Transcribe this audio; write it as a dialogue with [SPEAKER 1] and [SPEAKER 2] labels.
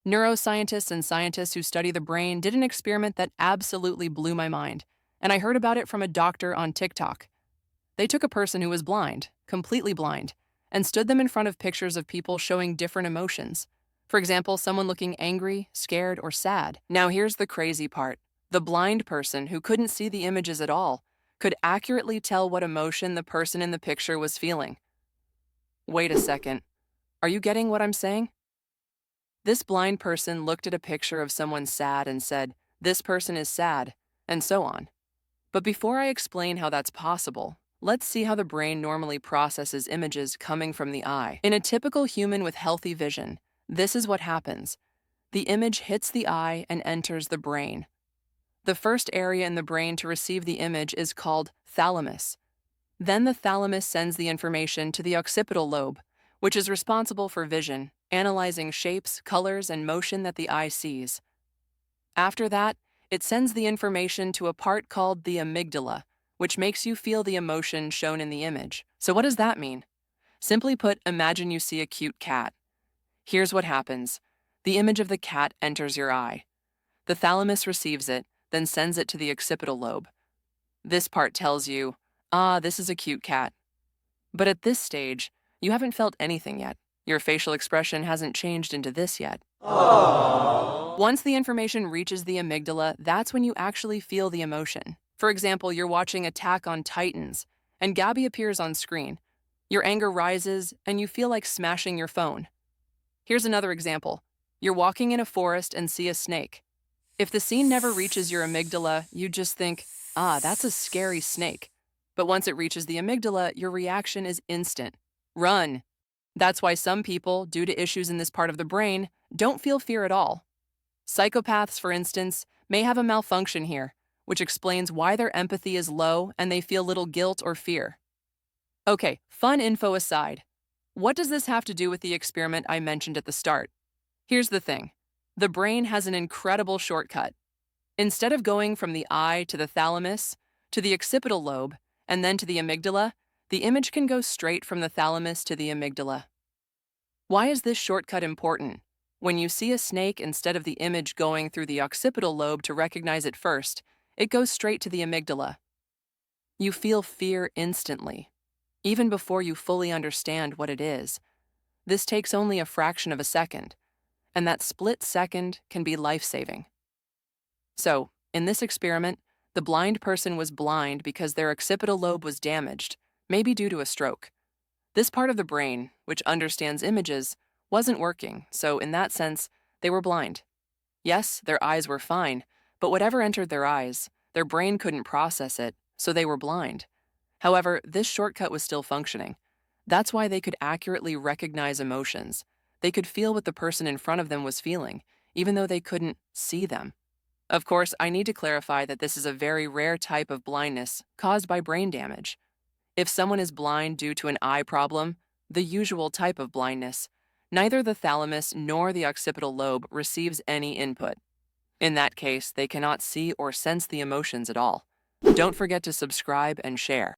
[SPEAKER 1] Neuroscientists and scientists who study the brain did an experiment that absolutely blew my mind, and I heard about it from a doctor on TikTok. They took a person who was blind, completely blind, and stood them in front of pictures of people showing different emotions. For example, someone looking angry, scared, or sad. Now, here's the crazy part. The blind person, who couldn't see the images at all, could accurately tell what emotion the person in the picture was feeling. Wait a second. Are you getting what I'm saying? This blind person looked at a picture of someone sad and said, "This person is sad," and so on. But before I explain how that's possible, let's see how the brain normally processes images coming from the eye. In a typical human with healthy vision, this is what happens. The image hits the eye and enters the brain. The first area in the brain to receive the image is called thalamus. Then the thalamus sends the information to the occipital lobe, which is responsible for vision, analyzing shapes, colors, and motion that the eye sees. After that, it sends the information to a part called the amygdala, which makes you feel the emotion shown in the image. So what does that mean? Simply put, imagine you see a cute cat. Here's what happens. The image of the cat enters your eye. The thalamus receives it, then sends it to the occipital lobe. This part tells you, this is a cute cat. But at this stage, you haven't felt anything yet. Your facial expression hasn't changed into this yet. Once the information reaches the amygdala, that's when you actually feel the emotion. For example, you're watching Attack on Titans, and Gabby appears on screen. Your anger rises, and you feel like smashing your phone. Here's another example. You're walking in a forest and see a snake. If the scene never reaches your amygdala, you just think, that's a scary snake. But once it reaches the amygdala, your reaction is instant. Run. That's why some people, due to issues in this part of the brain, don't feel fear at all. Psychopaths, for instance, may have a malfunction here, which explains why their empathy is low and they feel little guilt or fear. Okay, fun info aside, what does this have to do with the experiment I mentioned at the start? Here's the thing. The brain has an incredible shortcut. Instead of going from the eye to the thalamus, to the occipital lobe, and then to the amygdala, the image can go straight from the thalamus to the amygdala. Why is this shortcut important? When you see a snake, instead of the image going through the occipital lobe to recognize it first, it goes straight to the amygdala. You feel fear instantly, even before you fully understand what it is. This takes only a fraction of a second, and that split second can be life-saving. So, in this experiment, the blind person was blind because their occipital lobe was damaged, maybe due to a stroke. This part of the brain, which understands images, wasn't working, so in that sense, they were blind. Yes, their eyes were fine, but whatever entered their eyes, their brain couldn't process it, so they were blind. However, this shortcut was still functioning. That's why they could accurately recognize emotions. They could feel what the person in front of them was feeling, even though they couldn't see them. Of course, I need to clarify that this is a very rare type of blindness caused by brain damage. If someone is blind due to an eye problem, the usual type of blindness, neither the thalamus nor the occipital lobe receives any input. In that case, they cannot see or sense the emotions at all. Don't forget to subscribe and share.